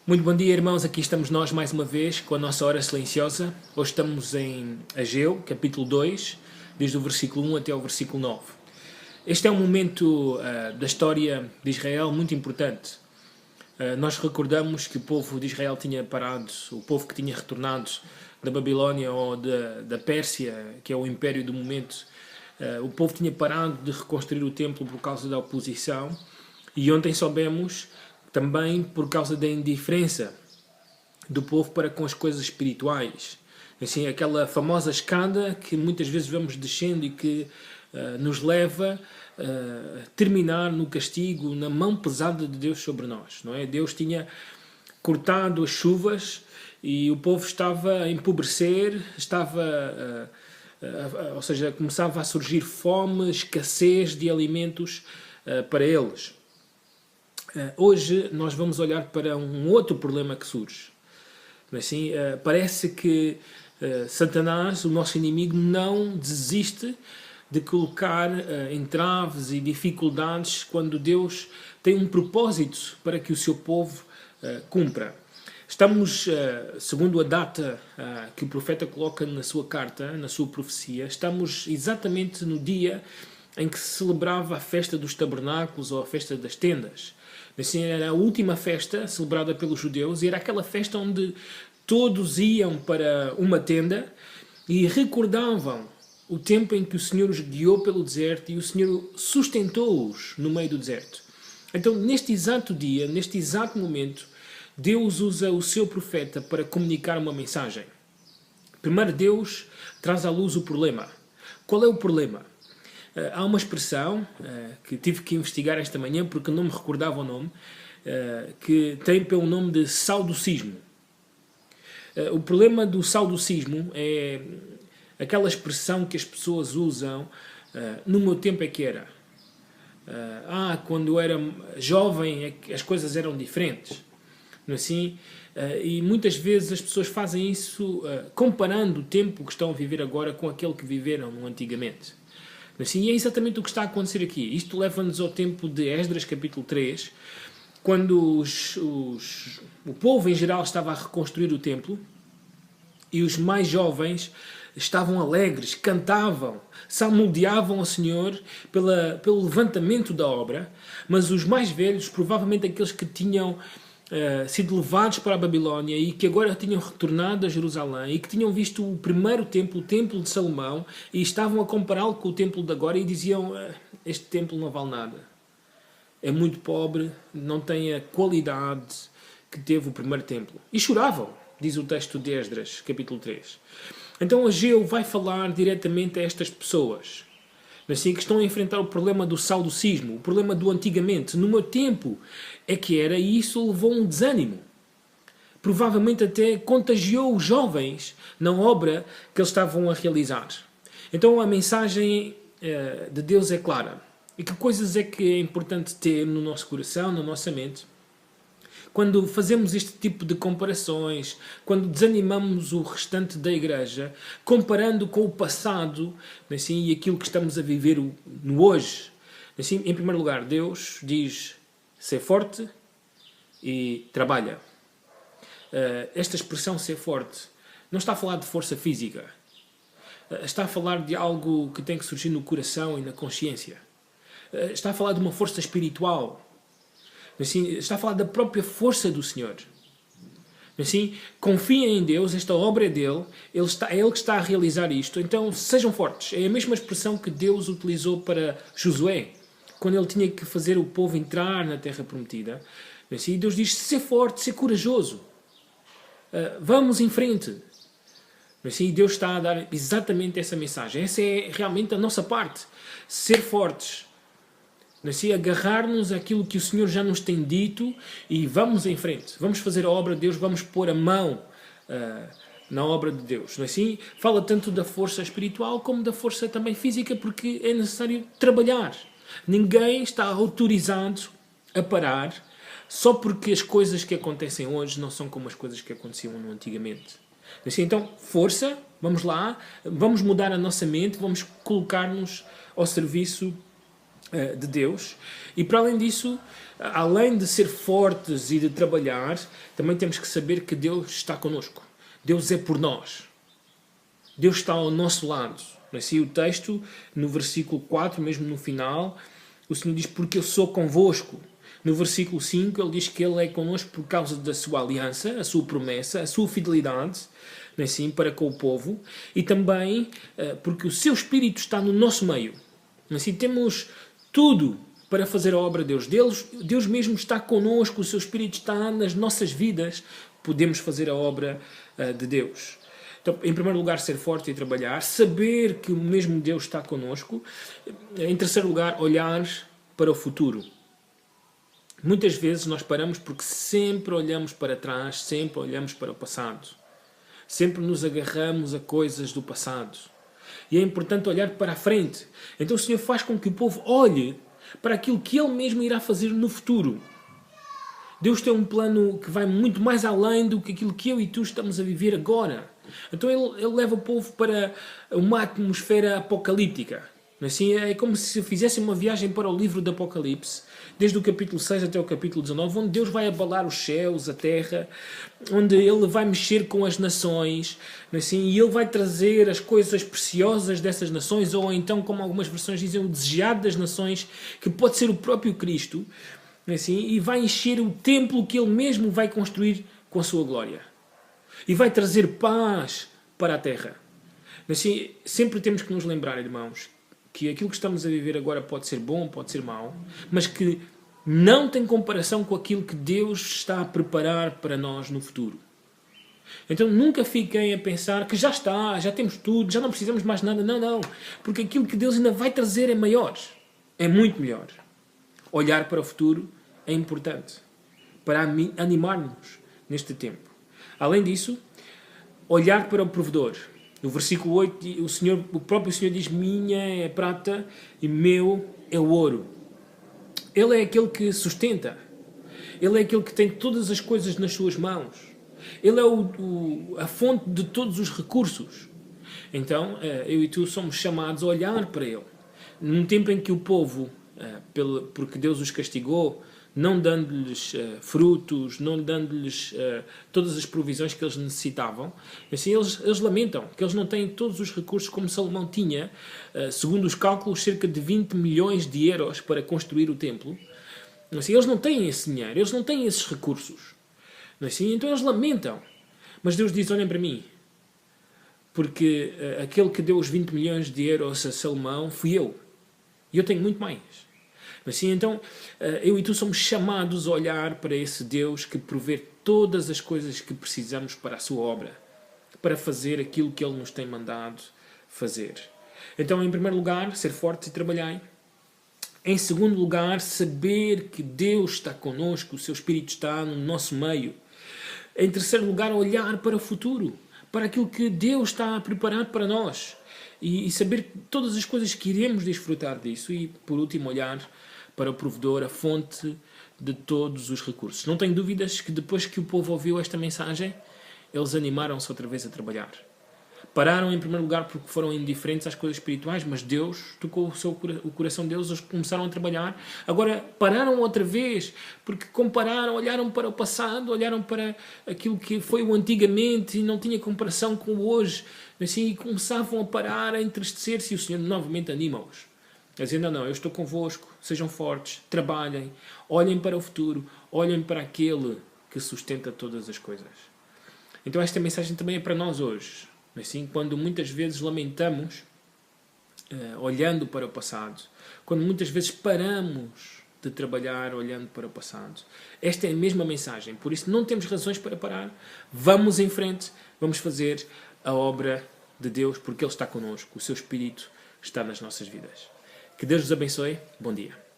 Muito bom dia, irmãos. Aqui estamos nós mais uma vez com a nossa hora silenciosa. Hoje estamos em Ageu, capítulo 2, desde o versículo 1 até o versículo 9. Este é um momento da história de Israel muito importante. Nós recordamos que o povo de Israel tinha parado, o povo que tinha retornado da Babilónia ou da Pérsia, que é o império do momento, o povo tinha parado de reconstruir o templo por causa da oposição. E ontem soubemos também por causa da indiferença do povo para com as coisas espirituais. Assim, aquela famosa escada que muitas vezes vamos descendo e que nos leva a terminar no castigo, na mão pesada de Deus sobre nós. Não é? Deus tinha cortado as chuvas e o povo estava a empobrecer, ou seja, começava a surgir fome, escassez de alimentos para eles. Hoje nós vamos olhar para um outro problema que surge. Assim, parece que Satanás, o nosso inimigo, não desiste de colocar entraves e dificuldades quando Deus tem um propósito para que o seu povo cumpra. Estamos, segundo a data que o profeta coloca na sua carta, na sua profecia, estamos exatamente no dia em que se celebrava a festa dos tabernáculos ou a festa das tendas. Assim, era a última festa celebrada pelos judeus e era aquela festa onde todos iam para uma tenda e recordavam o tempo em que o Senhor os guiou pelo deserto e o Senhor sustentou-os no meio do deserto. Então, neste exato dia, neste exato momento, Deus usa o seu profeta para comunicar uma mensagem. Primeiro, Deus traz à luz o problema. Qual é o problema? Há uma expressão que tive que investigar esta manhã porque não me recordava o nome, que tem pelo nome de saudocismo. O problema do saudocismo é aquela expressão que as pessoas usam, no meu tempo é que era. Quando eu era jovem as coisas eram diferentes. Não é assim? E muitas vezes as pessoas fazem isso comparando o tempo que estão a viver agora com aquele que viveram antigamente. Assim, e é exatamente o que está a acontecer aqui. Isto leva-nos ao tempo de Esdras, capítulo 3, quando o povo em geral estava a reconstruir o templo e os mais jovens estavam alegres, cantavam, salmodiavam ao Senhor pelo levantamento da obra, mas os mais velhos, provavelmente aqueles que tinham sido levados para a Babilónia e que agora tinham retornado a Jerusalém e que tinham visto o primeiro templo, o templo de Salomão, e estavam a compará-lo com o templo de agora e diziam, este templo não vale nada, é muito pobre, não tem a qualidade que teve o primeiro templo. E choravam, diz o texto de Esdras, capítulo 3. Então Ageu vai falar diretamente a estas pessoas, assim, que estão a enfrentar o problema do saudocismo, o problema do antigamente. No meu tempo é que era, e isso levou um desânimo. Provavelmente até contagiou os jovens na obra que eles estavam a realizar. Então a mensagem de Deus é clara. E que coisas é que é importante ter no nosso coração, na nossa mente? Quando fazemos este tipo de comparações, quando desanimamos o restante da igreja, comparando com o passado, assim, e aquilo que estamos a viver no hoje, assim, em primeiro lugar, Deus diz, ser forte e trabalha. Esta expressão ser forte não está a falar de força física, está a falar de algo que tem que surgir no coração e na consciência. Está a falar de uma força espiritual. Assim, está a falar da própria força do Senhor. Assim, confiem em Deus, esta obra é dele, é Ele que está a realizar isto, então sejam fortes. É a mesma expressão que Deus utilizou para Josué, quando ele tinha que fazer o povo entrar na terra prometida. Assim, Deus diz, ser forte, ser corajoso. Vamos em frente. Assim, Deus está a dar exatamente essa mensagem. Essa é realmente a nossa parte. Ser fortes. Assim, agarrar-nos àquilo que o Senhor já nos tem dito e vamos em frente. Vamos fazer a obra de Deus, vamos pôr a mão na obra de Deus. Não é assim? Fala tanto da força espiritual como da força também física, porque é necessário trabalhar. Ninguém está autorizado a parar só porque as coisas que acontecem hoje não são como as coisas que aconteciam antigamente. Assim, então, força, vamos lá, vamos mudar a nossa mente, vamos colocar-nos ao serviço de Deus. E para além disso, além de ser fortes e de trabalhar, também temos que saber que Deus está connosco. Deus é por nós. Deus está ao nosso lado. Assim, o texto, no versículo 4, mesmo no final, o Senhor diz, porque eu sou convosco. No versículo 5, ele diz que ele é connosco por causa da sua aliança, a sua promessa, a sua fidelidade, assim, para com o povo, e também porque o seu Espírito está no nosso meio. Assim, temos tudo para fazer a obra de Deus. Deus mesmo está connosco, o seu Espírito está nas nossas vidas, podemos fazer a obra de Deus. Então, em primeiro lugar, ser forte e trabalhar, saber que o mesmo Deus está connosco. Em terceiro lugar, olhar para o futuro. Muitas vezes nós paramos porque sempre olhamos para trás, sempre olhamos para o passado. Sempre nos agarramos a coisas do passado. E é importante olhar para a frente. Então o Senhor faz com que o povo olhe para aquilo que Ele mesmo irá fazer no futuro. Deus tem um plano que vai muito mais além do que aquilo que eu e tu estamos a viver agora. Então Ele leva o povo para uma atmosfera apocalíptica. Assim, é como se fizesse uma viagem para o livro do Apocalipse, desde o capítulo 6 até o capítulo 19, onde Deus vai abalar os céus, a terra, onde Ele vai mexer com as nações, assim, e Ele vai trazer as coisas preciosas dessas nações, ou então, como algumas versões dizem, o desejado das nações, que pode ser o próprio Cristo, assim, e vai encher o templo que Ele mesmo vai construir com a sua glória. E vai trazer paz para a terra. Assim, sempre temos que nos lembrar, irmãos, que aquilo que estamos a viver agora pode ser bom, pode ser mau, mas que não tem comparação com aquilo que Deus está a preparar para nós no futuro. Então nunca fiquem a pensar que já está, já temos tudo, já não precisamos mais nada. Não, não. Porque aquilo que Deus ainda vai trazer é maior. É muito melhor. Olhar para o futuro é importante para animar-nos neste tempo. Além disso, olhar para o provedor. No versículo 8, o próprio Senhor diz, minha é a prata e meu é o ouro. Ele é aquele que sustenta. Ele é aquele que tem todas as coisas nas suas mãos. Ele é a fonte de todos os recursos. Então, eu e tu somos chamados a olhar para Ele. Num tempo em que o povo, porque Deus os castigou, não dando-lhes frutos, não dando-lhes todas as provisões que eles necessitavam, assim eles lamentam que eles não têm todos os recursos como Salomão tinha, segundo os cálculos, cerca de 20 milhões de euros para construir o templo. Assim, eles não têm esse dinheiro, eles não têm esses recursos. Assim, então eles lamentam. Mas Deus diz, olhem para mim, porque aquele que deu os 20 milhões de euros a Salomão fui eu. E eu tenho muito mais. Assim, então, eu e tu somos chamados a olhar para esse Deus que provê todas as coisas que precisamos para a sua obra, para fazer aquilo que Ele nos tem mandado fazer. Então, em primeiro lugar, ser fortes e trabalhar. Em segundo lugar, saber que Deus está connosco, o seu Espírito está no nosso meio. Em terceiro lugar, olhar para o futuro, para aquilo que Deus está a preparar para nós. E saber todas as coisas que iremos desfrutar disso. E, por último, olhar para o provedor, a fonte de todos os recursos. Não tenho dúvidas que depois que o povo ouviu esta mensagem, eles animaram-se outra vez a trabalhar. Pararam em primeiro lugar porque foram indiferentes às coisas espirituais, mas Deus tocou o coração deles, eles começaram a trabalhar. Agora pararam outra vez porque compararam, olharam para o passado, olharam para aquilo que foi o antigamente e não tinha comparação com o hoje. Assim, e começavam a parar, a entristecer-se, e o Senhor novamente anima-os. A dizer, não, eu estou convosco, sejam fortes, trabalhem, olhem para o futuro, olhem para aquele que sustenta todas as coisas. Então esta mensagem também é para nós hoje. Assim, quando muitas vezes lamentamos, olhando para o passado, quando muitas vezes paramos de trabalhar olhando para o passado, esta é a mesma mensagem. Por isso não temos razões para parar, vamos em frente, vamos fazer a obra de Deus, porque Ele está connosco, o seu Espírito está nas nossas vidas. Que Deus os abençoe. Bom dia.